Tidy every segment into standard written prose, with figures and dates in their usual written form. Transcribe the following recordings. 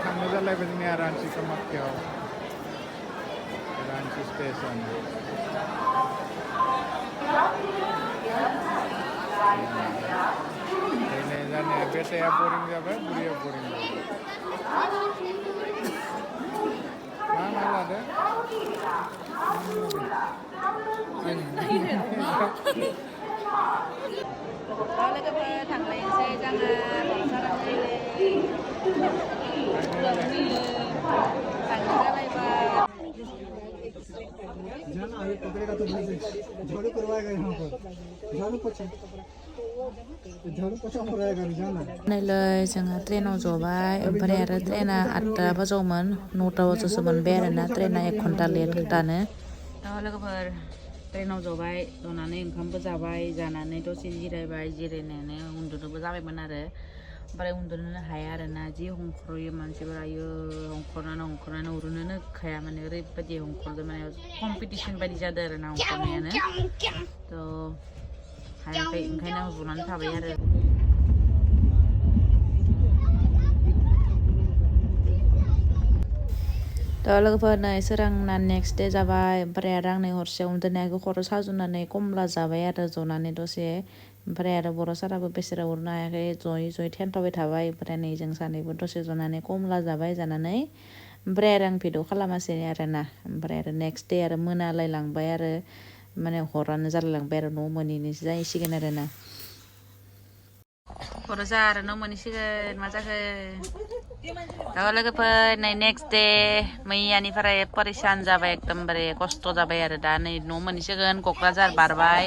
थांनो जालायबाय जोंनिया रान्चि कामाख्याव रान्चि स्टेसन ini जानाया बेटाया बोरिं जाबाय बुरिया बोरिं जाबाय मा लादो लोगोफोर थांलायनोसै जोङो थांनो जालायबाय जाना अभी पकड़ेगा तो झाड़ू करवाएगा यहाँ पर झाड़ू पोछा नैलै जोंहा ट्रेनाव जबाय ओमफ्राय आरो ट्रेना 8टा बाजावमोन 9टा बाजावसो मोनबाय आरोना ट्रेना 1 घन्टा लेट दानो लोगोफोर ट्रेनाव जबाय जनानै ओंखामबो जाबाय जानानै दसे जिरायबाय जिरायनानै उन्दुनोबो जाबायमोन आरो ओमफ्राय उन्दुनोनो हाया आरोना जि हंख्रयो मानसिफोरा आयो हंख्रनानै उरुनोनो खाया माने ओरैबायदि हंख्रदो माने कम्पिटिसन बायदि जादों आरोना हंख्रनायानो थ' हायाखै ओंखायनो आं जनानै थाबाय आरो थ' लोगोफोर नै सोरांना नेक्स्ट दे जाबाय ओमफ्राय आरो आं नै हरसे उन्दुनायखौ खर' साजुनानै कमला जाबाय आरो जनानै दसे ओमफ्राय आरो बर' साराबो बेसेरा उरनो हायाखै जयै थेनथावबाय थाबाय ओमफ्राय नै जों सानैबो दसे जनानै कमला जाबाय जानानै ओमफ्राय आरो आं भिडिअ खालामासै आरोना ओमफ्राय आरो नेक्स्ट दे आरो मोनालायलांबाय आरो माने हरानो जालायलांबाय आरो न' मोनहैनोसो जाहैसिगोन आरोना हर जा आरो न' मोनहैसिगोन मा जाखो दा लोगोफोर नै नेक्स्ट दे मैयानिफ्राय परेसान जाबाय एकदमबारे खस्थ' जाबाय आरो दा नै न' मोनहैसिगोन क'क्राझार बारबाय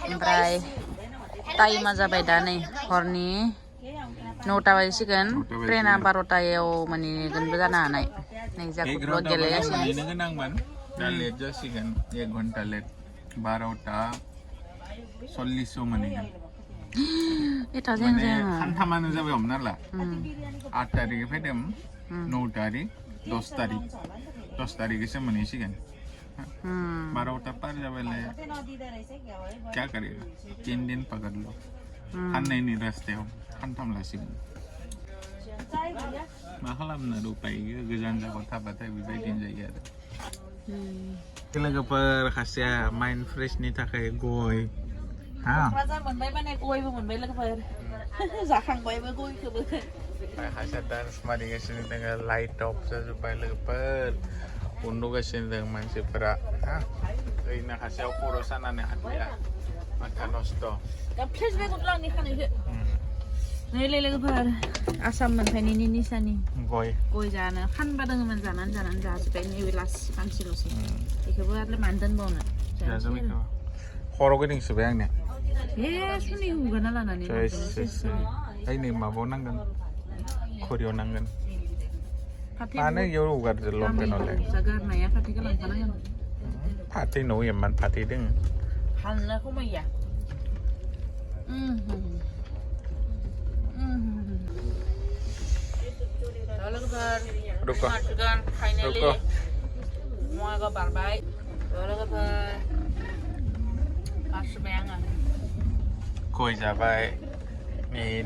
ओमफ्राय टाइमा जाबाय दा नै हरनि 9टा बाजिसिगोन ट्रेना 12टायाव मोनहैगोनबो जानो हानाय नै जाखौ गेलेगासिनो गोनांमोन दा लेट जासिगोन 1 घन्टा लेट 12:40 मोनहैगोन माने सानथामानो जाबाय हमना ला 8 तारिखै फैदों 9 तारिख 10 तारिख 10 तारिखैसो मोनहैसिगोन 12टा पार जाबायलाय क्या करेगा 3 दिन पकड़ लो साननैनि रास्तायाव सानथाम लासिगोन मा खालामनो उपाय गैया गोजान जायगायाव थाबाथाय बेबायदिनो जायो आरो लोगोफोर खासेया माइन्ड फ्रेशनि थाखाय गय क'क्राझार मोनबाय माने गयबो मोनबाय लोगोफोर जाखांबायबो गयखौबो खासेया डान्स मारिगासिनो दङ लाइट अफ जाजोब्बाय लोगोफोर उन्दुगासिनो दं मानसिफोरा ओरैनो खासेयाव खर' सानानै हाथाया माथा नस्थ' नैलै लोगोफोर आसाम मोनफैनायनि निसानि गय जानो खानबा दङमोन जानानै जाजोब्बाय नैबे लास्ट फांसेल'सै बेखौबो आरो मानो दोनबावनो खर' गिदिंसोबाय आंनिया सुनि हुगारना लानानै नै माबायाव नांगोन खरियाव नांगोन मानो इयाव हुगारदो लंपेन्टआवलाय गारनाया फाथैखौ लांफानांगोन फाथै नौ इमान फाथै दङ हाननायखौ मैया रुको फाइनली मवागा बारबाय लोगोफोर आसुबाय आङो गय जाबाय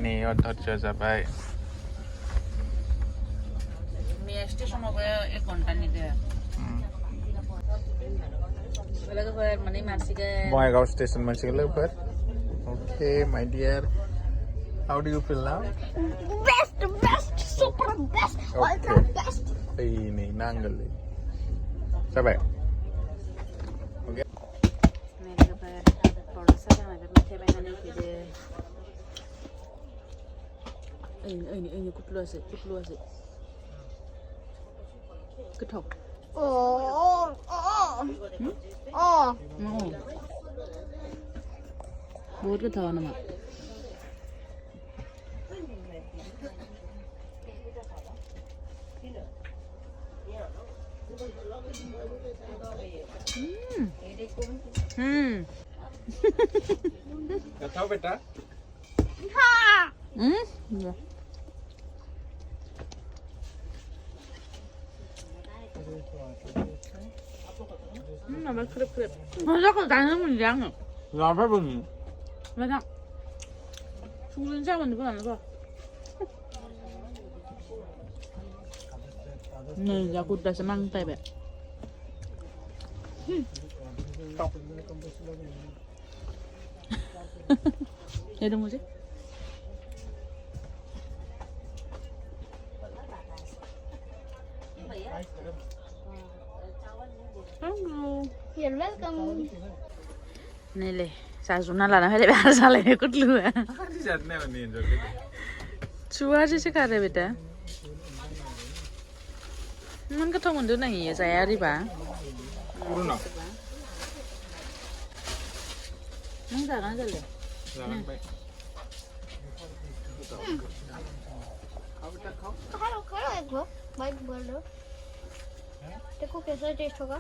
नै अधर्य जाबाय मैया स्टेसनावबो 1 घन्टानि दे लोगोफोर माने मानसिगोन बङाइगाव स्टेसन मोनसिगोन लोगोफोर okay my dear how do you feel now best super best ultra best ini nanggel sampai oke nih lebar polisi sama bermacam macam gitu ini kutluas ketok buat ketawa nama Ketawa beta? Iya. Nambah krep-krep. Masa kok tangan menjang? Kenapa begini? Masa? Sulit sama nih kan apa? 네, 야구다서 망따배. 얘도 뭐지? You're welcome. Này lệ, sao chúng nó là nó phải để bán sao lại cút lừa? Chúa chứ cả đây biết à? Mình có thông tin này giải đi bà? Urun nào? Nang jangan aja leh. Jangan baik. Hello, करो एक बार bike बोल रहे हो देखो कैसा test होगा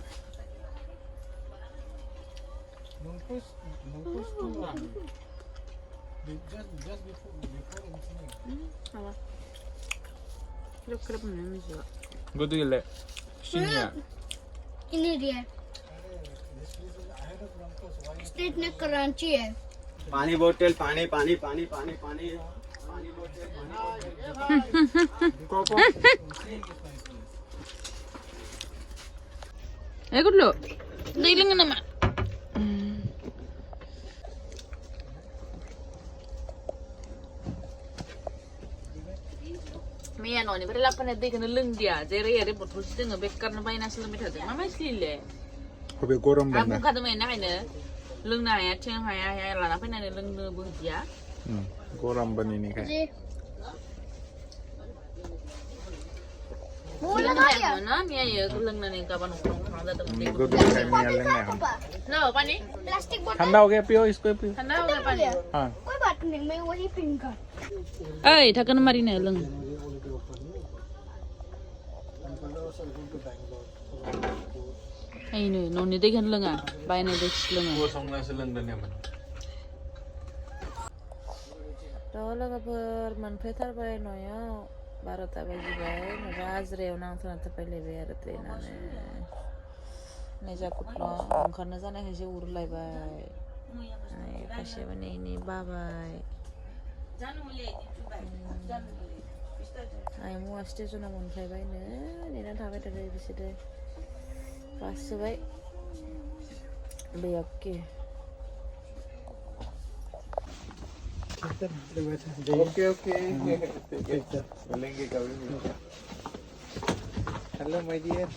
Kerap mana juga. Gue tuh gila. Sini ini dia street ने कराची है पानी बोतल पानी पानी पानी पानी पानी पानी बोतल Kopo. Ikut lo. Diling nama. Mia noni, beri lapan nanti kena leng dia. Jadi ada betul sih nggak bekar nampai nasi lemit aja. Mama sih Kopi goreng Aku bener. kata main apa ini? Leng naya, ceng haya lah. Apa nanti leng nubuh dia? Goreng bener ini kan. बोला था क्या Mana Mia ya? Leng nani kapan nongkrong ada temen dia. Gue tuh kayak mialeng ya. पापा Lo apa nih? Plastic बोतल ठंडा हो गया पियो इसको पियो. Anda apa nih? हाँ. कोई बात नहीं मैं वही पीऊंगा Eh, takkan mari nih leng. Ini noni deh kan leng ah, bayar nih deh leng ah. Gue sama seleng dan ya man. Tahu lah kabar manfaat bayar noya, baru tak bagi bayar, nabaz reu nang sana tapi lebih ada trainer nih. Neja kutlo, karena sana hanya urulai bayar. Nih, kasih bani ini bye. Ay mo station na mwngkhwibay na nina thabai tare biside pas bai beyak ke okay okay मिलेंगे कभी भी hello my dear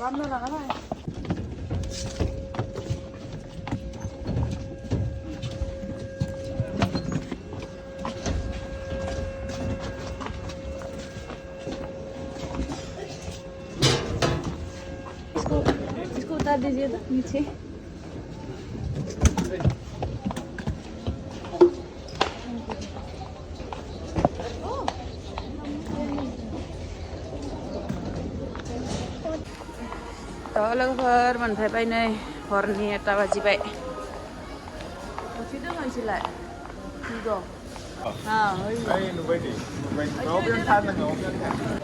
bam na lang ay इसको उतार दीजिए तो नीचे Đó là phở mình phải bay này hòn thì ta vào gì vậy một chút nữa mình lại đi rồi hơi Ay, no pwede. No pwede sana, no pwede.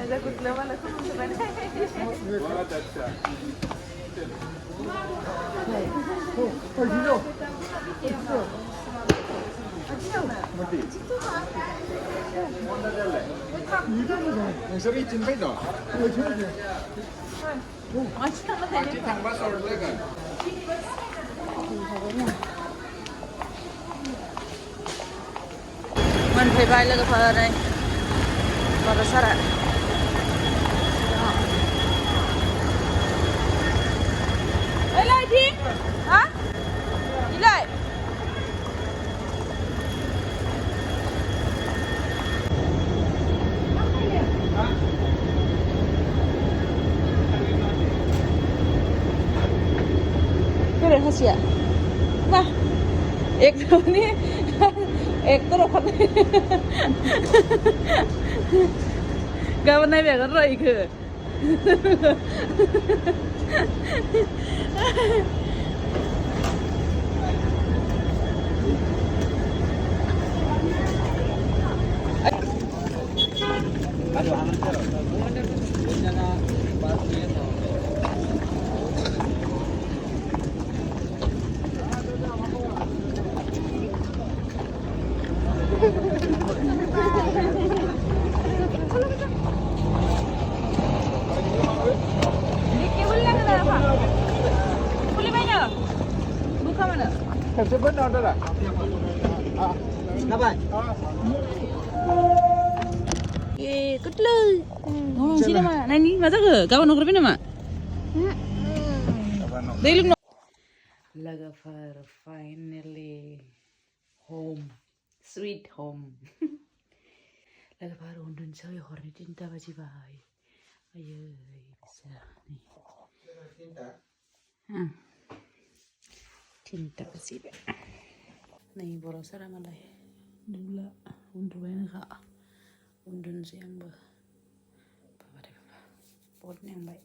ra cuộc lớn là không được bán बहुत अच्छा. Yang seri cintai dong. Cintai pas order kan. mình phải bay lên cái phở này phở sao ạ ấy lại đi hả đi lại cái này gì ạ na एक तो नहीं एक तो रखा नहीं गावन नहीं बेकार रही के udah dah. Dapat. Ye, kutlu. Ngomong sini mak. Nani, masa ke? Kawan nongkrong mana mak? Belum. Lagafar finally home, sweet home. Lagafar undun saya hari cinta baju bayi. Ayo bisa nih. Cinta baju bayi. Nih boros sama lah. Dulu undun banyak kak. Undun siang bah. Bapak deh bapak. Pot yang baik.